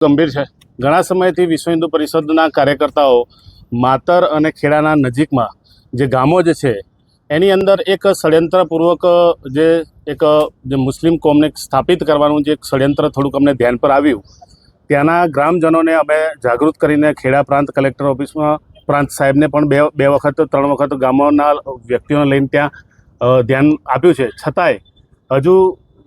ગંભીર છે। ઘણા સમયથી વિશ્વ હિન્દુ પરિષદના કાર્યકર્તાઓ માતર અને ખેડાના નજીકમાં જે ગામો જે છે એની અંદર એક ષડયંત્રપૂર્વક જે મુસ્લિમ કોમને સ્થાપિત કરવાનું જે ષડયંત્ર થોડુંક અમને ધ્યાન પર આવ્યું। ત્યાંના ગ્રામજનોને અમે જાગૃત કરીને ખેડા પ્રાંત કલેક્ટર ઓફિસમાં પ્રાંત સાહેબને પણ બે વખત 3 વખત ગામોના વ્યક્તિઓને લઈને ત્યાં ધ્યાન આપ્યું છે। છતાંય હજુ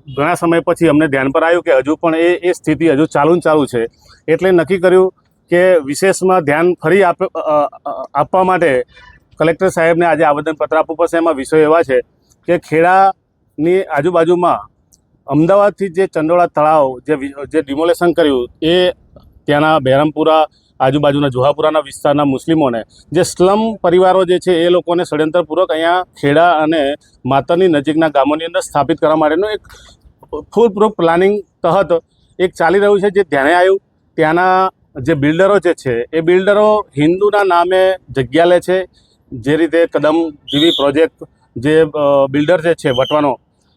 ઘણા સમય પછી અમને ધ્યાન પર આવ્યું કે હજુ પણ એ સ્થિતિ હજુ ચાલુ છે। એટલે નક્કી કર્યું કે વિશેષમાં ધ્યાન ફરી આપવા માટે કલેક્ટર સાહેબને આજે આવેદનપત્ર આપવું પડશે। એમાં વિષયો એવા છે કે ખેડાની આજુબાજુમાં અમદાવાદથી જે ચંડોળા તળાવ જે ડિમોલેશન કર્યું એ ત્યાંના બહેરામપુરા આજુબાજુના જોહાપુરાના વિસ્તારના મુસ્લિમોને જે સ્લમ પરિવારો જે છે એ લોકોને ષડયંત્રપૂર્વક અહીંયા ખેડા અને માતરની નજીકના ગામોની અંદર સ્થાપિત કરવા માટેનું એક ફૂલ પ્રૂફ પ્લાનિંગ તહત એક ચાલી રહ્યું છે। જે ધ્યાને આવ્યું ત્યાંના જે બિલ્ડરો જે છે એ બિલ્ડરો હિન્દુના નામે જગ્યા લે છે। જે રીતે કદમ જેવી પ્રોજેક્ટ જે બિલ્ડર જે છે વટવાનો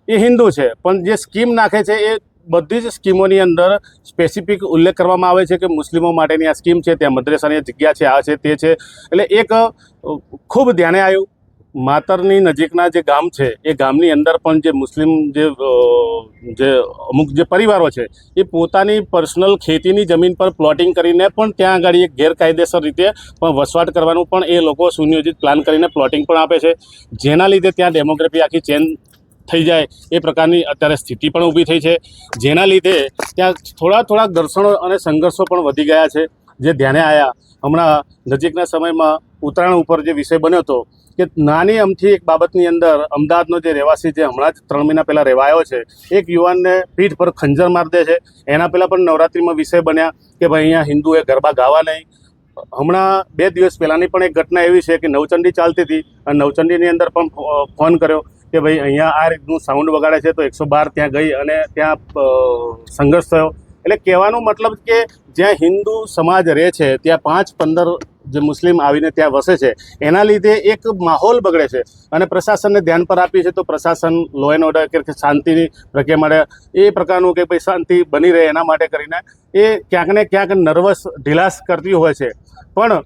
એ હિન્દુ છે, પણ જે સ્કીમ નાખે છે એ બધી જ સ્કીમોની અંદર સ્પેસિફિક ઉલ્લેખ કરવામાં આવે છે કે મુસ્લિમો માટેની આ સ્કીમ છે, ત્યાં મદ્રેસાની જગ્યા છે, આ છે તે છે। એટલે એક ખૂબ ધ્યાને આવ્યું માતરની નજીકના જે ગામ છે એ ગામની અંદર પણ જે મુસ્લિમ જે અમુક જે પરિવારો છે એ પોતાની પર્સનલ ખેતીની જમીન પર પ્લોટિંગ કરીને પણ ત્યાં આગળ એક ગેરકાયદેસર રીતે પણ વસવાટ કરવાનું પણ એ લોકો સુનિયોજિત પ્લાન કરીને પ્લોટિંગ પણ આપે છે, જેના લીધે ત્યાં ડેમોગ્રાફી આખી ચેન્જ થઈ જાય એ પ્રકારની અત્યારે સ્થિતિ પણ ઊભી થઈ છે। જેના લીધે ત્યાં થોડા ઘર્ષણો અને સંઘર્ષો પણ વધી ગયા છે। જે ધ્યાને આવ્યા હમણાં નજીકના સમયમાં ઉત્તરાયણ ઉપર જે વિષય બન્યો હતો કે નાની અમથી એક બાબતની અંદર અમદાવાદનો જે રહેવાસી જે હમણાં જ 3 મહિના પહેલાં રહેવા આવ્યો છે એક યુવાનને પીઠ પર ખંજર મારી દે છે। એના પહેલાં પણ નવરાત્રિમાં વિષય બન્યા કે ભાઈ અહીંયા હિન્દુએ ગરબા ગાવા નહીં। હમણાં 2 દિવસ પહેલાંની પણ એક ઘટના એવી છે કે નવચંડી ચાલતી હતી અને નવચંડીની અંદર પણ ફોન કર્યો કે ભાઈ અહીંયા આ રીતનું સાઉન્ડ વગાડે છે, તો 112 ત્યાં ગઈ અને ત્યાં સંઘર્ષ થયો। એટલે કહેવાનો મતલબ કે જ્યાં હિન્દુ સમાજ રહે છે ત્યાં 5-15 જે મુસ્લિમ આવીને ત્યાં વસે છે, એના લીધે એક માહોલ બગડે છે અને પ્રશાસનને ધ્યાન પર આપીએ છે તો પ્રશાસન લો એન્ડ ઓર્ડર કે શાંતિની પ્રક્રિયા માટે એ પ્રકારનું કે ભાઈ શાંતિ બની રહે એના માટે કરીને એ ક્યાંક ને ક્યાંક નર્વસ ઢીલાસ કરતી હોય છે। પણ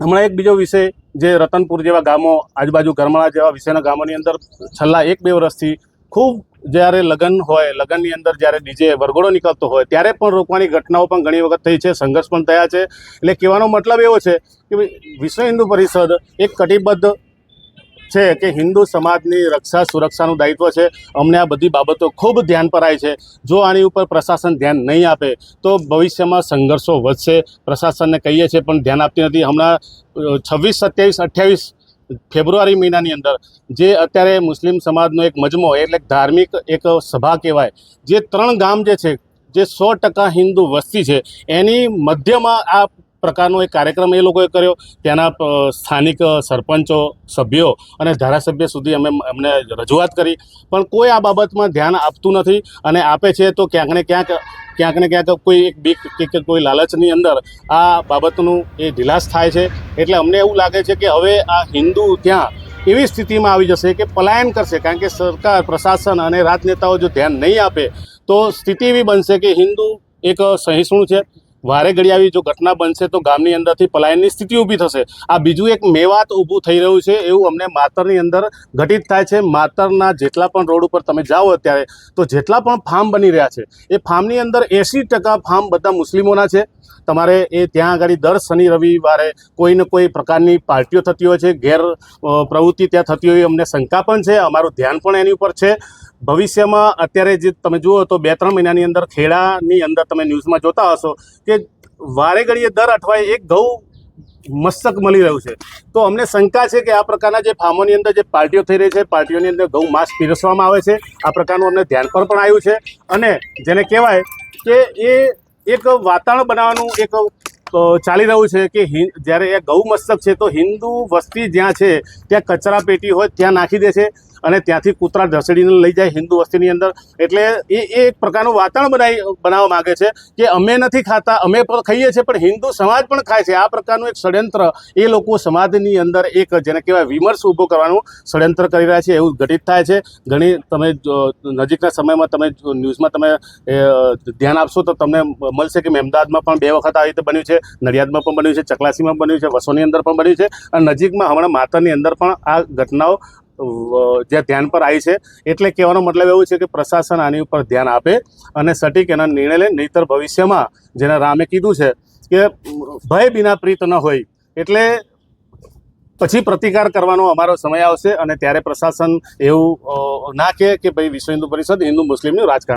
હમણાં એક બીજો વિષય જે રતનપુર જેવા ગામો આજુબાજુ ગરમાળા જેવા વિષયના ગામોની અંદર છેલ્લા 1-2 વર્ષથી ખૂબ જ્યારે લગ્ન હોય લગ્નની અંદર જ્યારે ડીજે વરઘોડો નીકળતો હોય ત્યારે પણ રોકવાની ઘટનાઓ પણ ઘણી વખત થઈ છે, સંઘર્ષ પણ થયા છે। એટલે કહેવાનો મતલબ એવો છે કે વિશ્વ હિન્દુ પરિષદ એક કટિબદ્ધ છે કે હિન્દુ સમાજની રક્ષા સુરક્ષાનું દાયિત્વ છે। અમને આ બધી બાબતો ખૂબ ધ્યાન પર આવી છે। જો આની ઉપર પ્રશાસન ધ્યાન નહીં આપે તો ભવિષ્યમાં સંઘર્ષો વધશે। પ્રશાસનને કહીએ છીએ પણ ધ્યાન આપતી નથી। હમણાં 26, 27, 28 ફેબ્રુઆરી મહિનાની અંદર જે અત્યારે મુસ્લિમ સમાજનો એક મજમો એટલે ધાર્મિક એક સભા કહેવાય, જે 3 ગામ જે છે જે 100% હિન્દુ વસ્તી છે એની મધ્યમાં આ પ્રકારનો એક કાર્યક્રમ એ લોકોએ કર્યો। ત્યાંના સ્થાનિક સરપંચો, સભ્યો અને ધારાસભ્ય સુધી એમને રજૂઆત કરી, પણ કોઈ આ બાબતમાં ધ્યાન આપતું નથી અને આપે છે તો ક્યાંક ને ક્યાંક કોઈ એક બીક કે કોઈ લાલચની અંદર આ બાબતનું એ ઢીલાસ થાય છે। એટલે અમને એવું લાગે છે કે હવે આ હિન્દુ ત્યાં એવી સ્થિતિમાં આવી જશે કે પલાયન કરશે, કારણ કે સરકાર, પ્રશાસન અને રાજનેતાઓ જો ધ્યાન નહીં આપે તો સ્થિતિ એવી બનશે કે હિન્દુ એક સહિષ્ણુ છે, વારે ઘડી આવી જો ઘટના બનશે તો ગામની અંદરથી પલાયનની સ્થિતિ ઊભી થશે। આ બીજું એક મેવાત ઊભું થઈ રહ્યું છે એવું અમને માતરની અંદર ઘટિત થાય છે। માતરના જેટલા પણ રોડ ઉપર તમે જાઓ અત્યારે તો જેટલા પણ ફાર્મ બની રહ્યા છે એ ફાર્મની અંદર 80% ફાર્મ બધા મુસ્લિમોના છે। તમારે એ ત્યાં આગળ દર શનિ રવિવારે કોઈને કોઈ પ્રકારની પાર્ટીઓ થતી હોય છે, ગેર પ્રવૃત્તિ ત્યાં થતી હોય અમને શંકા પણ છે, અમારું ધ્યાન પણ એની ઉપર છે। ભવિષ્યમાં અત્યારે જે તમે જુઓ તો 2-3 મહિનાની અંદર ખેડાની અંદર તમે ન્યૂઝમાં જોતા હશો કે વારે ઘડીએ દર અઠવાડિયે એક ઘઉં મસ્તક મળી રહ્યું છે। તો અમને શંકા છે કે આ પ્રકારના જે ફાર્મોની અંદર જે પાર્ટીઓ થઈ રહી છે, પાર્ટીઓની અંદર ઘઉં માંસ પીરસવામાં આવે છે, આ પ્રકારનું અમને ધ્યાન પર પણ આવ્યું છે। અને જેને કહેવાય કે એ એક વાતાવરણ બનાવવાનું એક ચાલી રહ્યું છે કે જ્યારે એ ગૌ મસ્તક છે તો હિન્દુ વસ્તી જ્યાં છે ત્યાં કચરા પેટી હોય ત્યાં નાખી દે છે અને ત્યાંથી કૂતરા ઢસડીને લઈ જાય હિન્દુ વસ્તીની અંદર. એટલે એ એક પ્રકારનું વાતાવરણ બનાવવા માગે છે કે અમે નથી ખાતા, અમે પણ ખાઈએ છીએ, પણ હિન્દુ સમાજ પણ ખાય છે. આ પ્રકારનું એક ષડયંત્ર એ લોકો સમાજની અંદર એક જેને કહેવાય વિમર્શ ઊભો કરવાનું ષડયંત્ર કરી રહ્યા છે, એવું ઘટિત થાય છે. ઘણી તમે નજીકના સમયમાં તમે ન્યૂઝમાં તમે ધ્યાન આપશો તો તમને મળશે કે અમદાવાદમાં પણ 2 વખત આવી રીતે બન્યું છે, નડિયાદમાં પણ બન્યું છે, ચકલાસીમાં બન્યું છે, વસોની અંદર પણ બન્યું છે, અને નજીકમાં હમણાં માતરની અંદર પણ આ ઘટનાઓ જે ધ્યાન પર આવી છે. એટલે કહેવાનો મતલબ એવું છે કે પ્રશાસન આની ઉપર ધ્યાન આપે અને સટીક એના નિર્ણય લે, નહીંતર ભવિષ્યમાં જેને રામે કીધું છે કે ભય વિના પ્રીત ન હોય, એટલે પછી પ્રતિકાર કરવાનો અમારો સમય આવશે અને ત્યારે પ્રશાસન એવું ના કહે કે ભાઈ વિશ્વ હિન્દુ પરિષદ હિન્દુ મુસ્લિમનું રાજકારણ